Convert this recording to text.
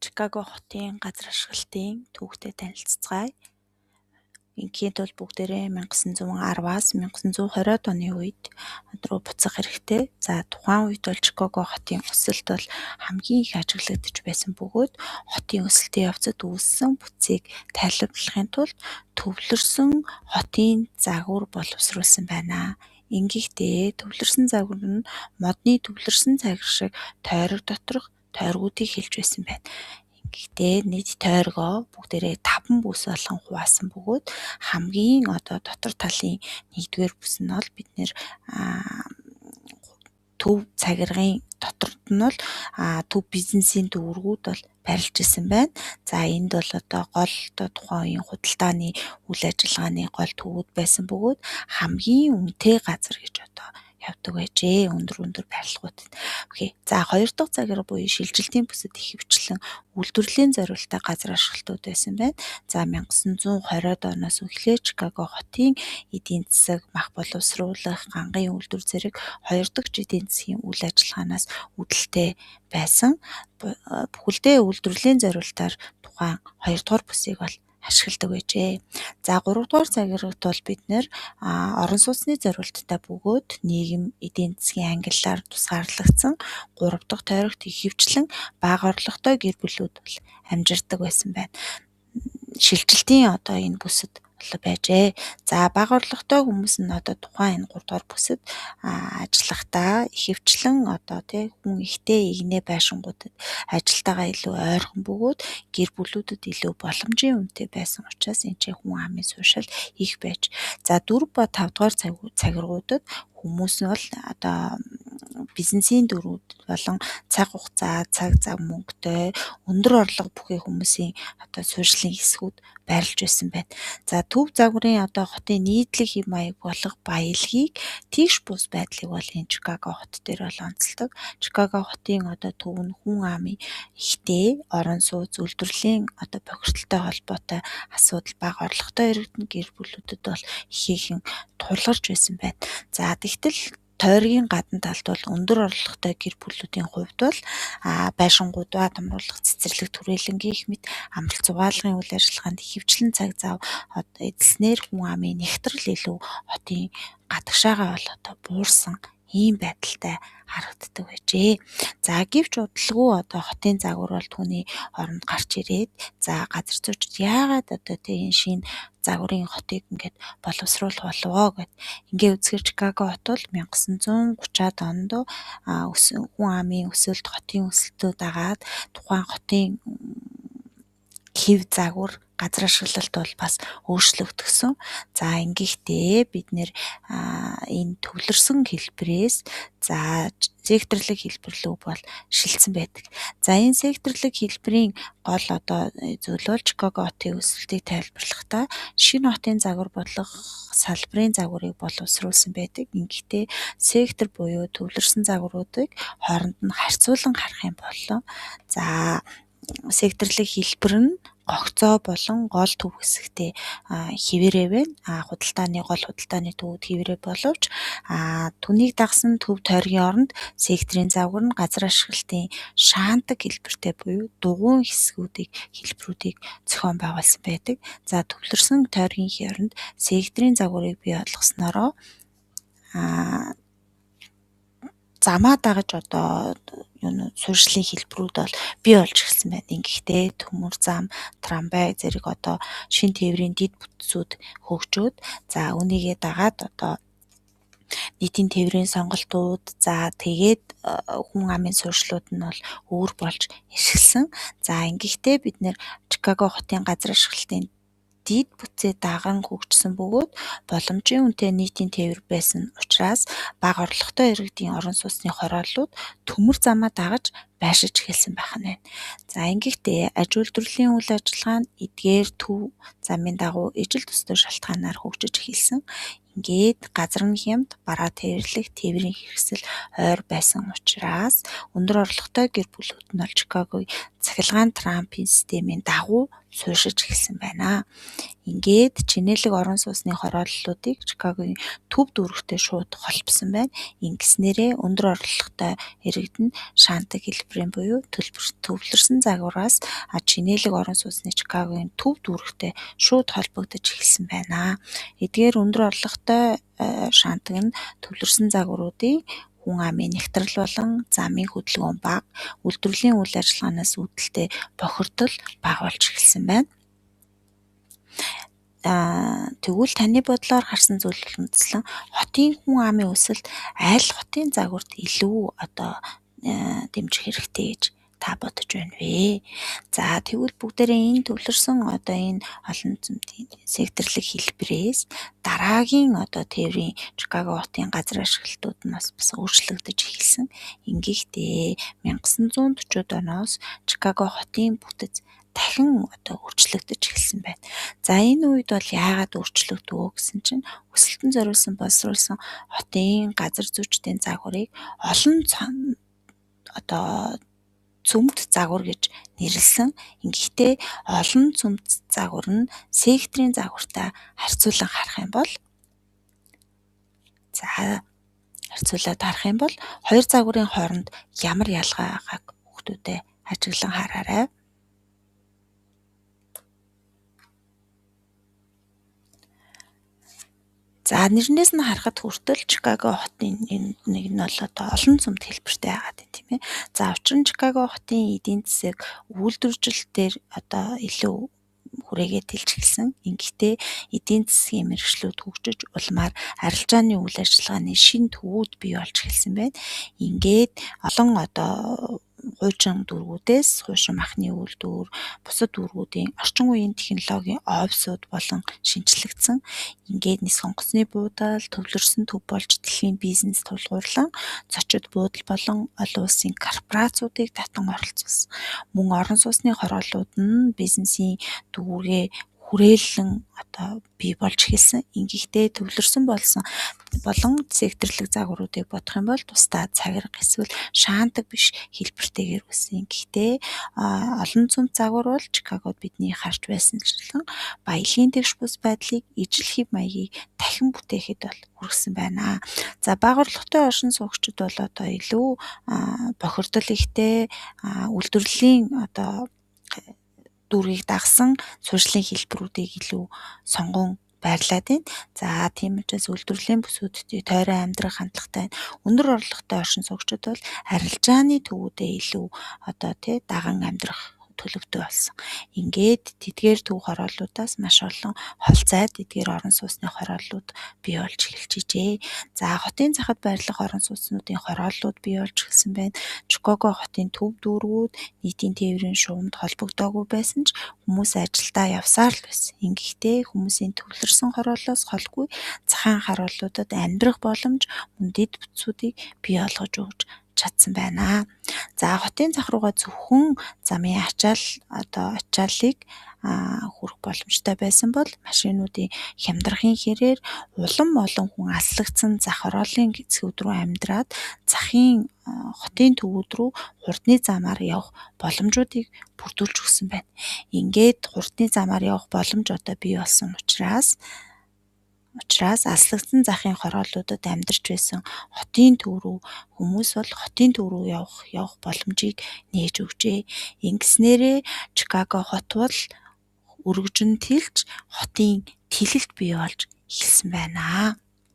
Чикаго хотын газар ашиглалтын түүхтэй танилццгаая. Ингийн тул бүгдээрээ 1910-аас 1920-ад оны үед руу буцах хэрэгтэй. За тухайн үед бол Чикаго хотын өсөлт бол хамгийн их ажиглагдаж байсан бөгөөд хотын өсөлтийн явцад үүссэн бүцийг тайлбарлахын тулд төвлөрсөн хотын загвар боловсруулсан байна. Ингэхдээ төвлөрсөн загвар нь модны төвлөрсөн цагир шиг тойрог доторх тойргуудыг хэлж байсан байна. Гэхдээ нийт тойргоо бүгдээрээ 5 бүс болгон хуваасан бөгөөд хамгийн дотор талын 1-р бүс нь бол бид нэр төв цагиргын доторд нь бол төв бизнесийн төвөргүүд бол барилж исэн байна. За энд бол гол тухайн үеийн худалдааны үйл ажиллагааны гол төвүүд байсан бөгөөд хамгийн үнэтэй газар гэж явдаг байжээ. Өндөр барилгууд. Окей. За 2 дахь цагир буюу шилжилтийн бүсэд ихэвчлэн үйлдвэрлэлийн зорилттой газар ашиглалтууд байсан байна. За 1920-ад оноос эхлээд Чикаго хотын эдийн засаг, мах боловсруулах, гангын үйлдвэр зэрэг 2 дахь эдийн засгийн үйл ажиллагаанаас үүдэлтэй байсан. Бүхэлдээ үйлдвэрлэлийн зорилтоор тухайн 2 дугаар бүсийг бол ашигладаг байжээ. За 3 дугаар цагирагт бол бид нэр орон сууцны зорилттой бөгөөд нийгэм эдийн засгийн ангиллаар тусгаарлагдсан 3 дахь тойрогт ихэвчлэн бага орлоготой гэр бүлүүд бол амжирдаг байсан байна. Шилжилтийн энэ бүсэд байжээ. За бага орлоготой хүмүүс нь тухайн энэ 3 дугаар бүсэд ажиллахдаа ихэвчлэн хүн ихтэй игнээ байшингуудад ажилтайгаа илүү ойрхон бөгөөд гэр бүлүүдэд илүү боломжийн үнэтэй байсан учраас энэ чинь хүн амын суушил их байж. За 4 ба 5 дугаар цагиргуудад хүмүүс нь бол бизнесийн дөрүүд болон цаг хугацаа, цаг зав мөнгөтэй өндөр орлого бүхий хүмүүсийн суурьшлын хэсгүүд байрлаж байсан байна. За төв загварын хотын нийтлэг хэв маяг болох баялагийг тэгш бус байдлыг бол энэ Чикаго хот дээр бол онцолдог. Чикаго хотын төв нь хүн амын ихтэй орон сууц үйлдвэрлэлийн бохирдолтой холбоотой асуудал бага орлоготой иргэдэн гэр бүлүүдэд бол ихээхэн тулгарч байсан байна. За тэгтэл тойргийн гадна талд бол өндөр орлоготой гэр бүлүүдийн хувьд бол байшингуудаа томруулах, цэцэрлэг, түрээлэн гэх мэт амралт зугаалгын үйл ажиллагаанд ихэвчлэн цаг зав эзэлснээр хүн амын нэгтрэл илүү хотын гадагшаагаа бол буурсан ийм байдалтай харагддаг байжээ. За гэвч удалгүй хотын загвар бол түүний оронд гарч ирээд за газар зүйчид яагаад энэ шинэ загварын хотыг ингээд боловсруулах болов гэд ингээ үзэхээр Чикаго хот бол 1930-ад онд хүн амын өсөлт, хотын өсөлтөө дагаад тухайн хотын хэв загвар газар ашиглалт бол бас өөрчлөгдсөн. За ингэхдээ бид нэр энэ төвлөрсөн хэлбэрээс за секторлог хэлбэр рүү бол шилжсэн байдаг. За энэ секторлог хэлбэрийн гол зүйл бол Чикаго хотын өсөлтийг тайлбарлахдаа шинэ хотын загвар бодлого салбарын загварыг боловсруулсан байдаг. Ингэхдээ сектор буюу төвлөрсөн загваруудыг хооронд нь харьцуулан харах юм бол за секторлог хэлбэр нь гогцоо болон гол төв хэсэгтээ хിവэрээ байна. Гол худалдааны төвүүд хിവэрээ боловч түүнийг дагсан төв тойргийн оронд секторын загвар нь газар ашиглалтын шаантаг хэлбэртэй буюу дугуйн хэлбэрүүдийг зохион байгуулсан байдаг. За төвлөрсөн тойргийн оронд секторын загварыг бий болгоснороо замаа дагаж суурьшлын хэлбэрүүд бол бий болж эхэлсэн байна. Ингэхдээ төмөр зам, трамвай зэрэг шинэ тээврийн дэд бүтцүүд хөгжөөд за үүнийгээ дагаад нийтийн тээврийн сонголтууд за тэгээд хүн амын суурьшлууд нь бол өөр болж эхэлсэн. За ингэхдээ бид нэр Чикаго хотын газар ашиглалтын дэд бүтцээ даган хөгжсөн бөгөөд боломжийн үнэтэй нийтийн тээвэр байсан учраас бага орлоготой иргэдийн орон сууцны хорооллууд төмөр замаа дагаж байшиж эхэлсэн байх нь байна. За ингэхдээ аж үйлдвэрлэлийн үйл ажиллагаа нь эдгээр төв замын дагуу ижил төстэй шалтгаанаар хөгжиж эхэлсэн. Ингээд газар нь хямд, бараа тээвэрлэх, тээврийн хэрэгсэл ойр байсан учраас өндөр орлоготой гэр бүлүүд нь бол Чикагогийн цахилгаан Трампын системийн дагуу суурьшиж эхэлсэн байна. Ингээд чинээлэг орон сууцны хорооллуудыг Чикагогийн төв дүүрэгтээ шууд холбосон байна. Ингэснээрээ өндөр орлоготой иргэдэнд шаантаг хэлбэрийн буюу төвлөрсөн загвараас чинээлэг орон сууцны Чикагогийн төв дүүрэгтээ шууд холбогдож эхэлсэн байна. Эдгээр өндөр орлоготой шаантаг нь төвлөрсөн загваруудыг хүн амын нягтрал болон замын хөдөлгөөн бага, үйлдвэрлэлийн үйл ажиллагаанаас үүдэлтэй бохирдол бага болж эхэлсэн байна. Тэгвэл таны бодлоор харсан зүйл үндэслэн хотын хүн амын өсөлт аль хотын загварт илүү дэмжих хэрэгтэй гэж та бодож байна вэ? За тэгвэл бүгдээрээ энэ төвлөрсөн энэ олон зэмтийн секторлог хэлбэрээс дараагийн тээврийн Чикаго хотын газар ашиглалтууд нь бас өөрчлөгдөж эхэлсэн. Ингэхдээ 1940-ад оноос Чикаго хотын бүтэц дахин өөрчлөгдөж эхэлсэн байна. За энэ үед бол яагаад өөрчлөгдөвөө гэсэн чинь өсөлтөнд зориулсан боловсруулсан хотын газар зүйчдийн загварыг олон цөмд загвар гэж нэрлсэн. Ингэхдээ олон цөмд загвар нь секторын загвартай харьцуулан харах юм бол хоёр загварын хооронд ямар ялгаа байгааг хүүхдүүдэд ажиглан хараарай. За нэрнээс нь харахад хүртэл Чикаго хотын нэг нь бол олон цөмд хэлбэртэй байгаад байна тийм ээ. За учир нь Чикаго хотын эдийн засаг үйлдвэржилт дээр илүү хүрээгээ тэлж эхэлсэн. Ингэхдээ эдийн засгийн мэргэжлүүд хөгжиж улмаар арилжааны үйл ажиллагааны шинэ төвүүд бий болж эхэлсэн байна. Ингээд олон хуучин дүүргүүдээс хуушин махны үйлдвэр, бусад дүүргүүдийн орчин үеийн технологийн офисууд болон шинжлэгдсэн. Ингээд нис сонгоцны буудал, төвлөрсөн төв болж дэлхийн бизнес тулгуурлан зочид буудал болон олон улсын корпорациудыг татан оролцуулсан. Мөн орон сууцны хорооллууд нь бизнесийн дүүргээ хүрээлэн бий болж эхэлсэн. Ингэхдээ төвлөрсөн болон секторлог загваруудыг бодох юм бол тусдаа цагираг эсвэл шаантаг биш хэлбэртэйгээр үсэн. Гэхдээ олон цөмд загвар бол Чикагод бидний харж байсанчлан баялагын тэгш бус байдлыг ижил хэв маягийг дахин бүтээхэд бол хүргэсэн байна. За бага орлоготой оршин суугчид бол илүү бохирдол ихтэй үйлдвэрлэлийн дүүргийг дагсан суурьшлийн хэлбэрүүдийг илүү сонгон байрлаад байна. За тийм учраас үйлдвэрлэлийн бүсгүүдэд тойрон амьдрах хандлагатай өндөр орлоготой оршин суугчид бол арилжааны төвүүдэд илүү даган амьдрах төлөвтэй болсон. Ингээд тэдгээр төв хорооллуудаас маш олон холцайд эдгээр орон сууцны хорооллууд бий болж эхэлжээ. За хотын захад байрлах орон сууцнуудын хорооллууд бий болж эхэлсэн байна. Чикаго хотын төв дүүргүүд нийтийн тээврийн шугамд холбогдоогүй байсан ч хүмүүс ажилдаа явсаар л байсан. Ингэхдээ хүмүүсийн төвлөрсөн хорооллоос холгүй захаан хорооллуудад амьдрах боломж мөн дэд бүтцүүдийг бий болгож өгч чадсан байна. За хотын зах руугаа зөвхөн замын ачааллыг хүрэх боломжтой байсан бол машинуудын хямдрахын хэрээр улам олон хүн аслагдсан зах хорооллын зэвсгүүд рүү амьдраад захын хотын төвүүд рүү хурдны замаар явах боломжуудыг бүрдүүлж өгсөн байна. Ингээд хурдны замаар явах боломж бий болсон учраас аслагдсан захын хорооллуудад амьдарч байсан хотын төв рүү хүмүүс бол хотын төв рүү явах боломжийг нээж өгчээ. Ингэснээрээ Чикаго хот бол өргөжин тэлж хотын тэлэлт бий болж эхэлсэн байна.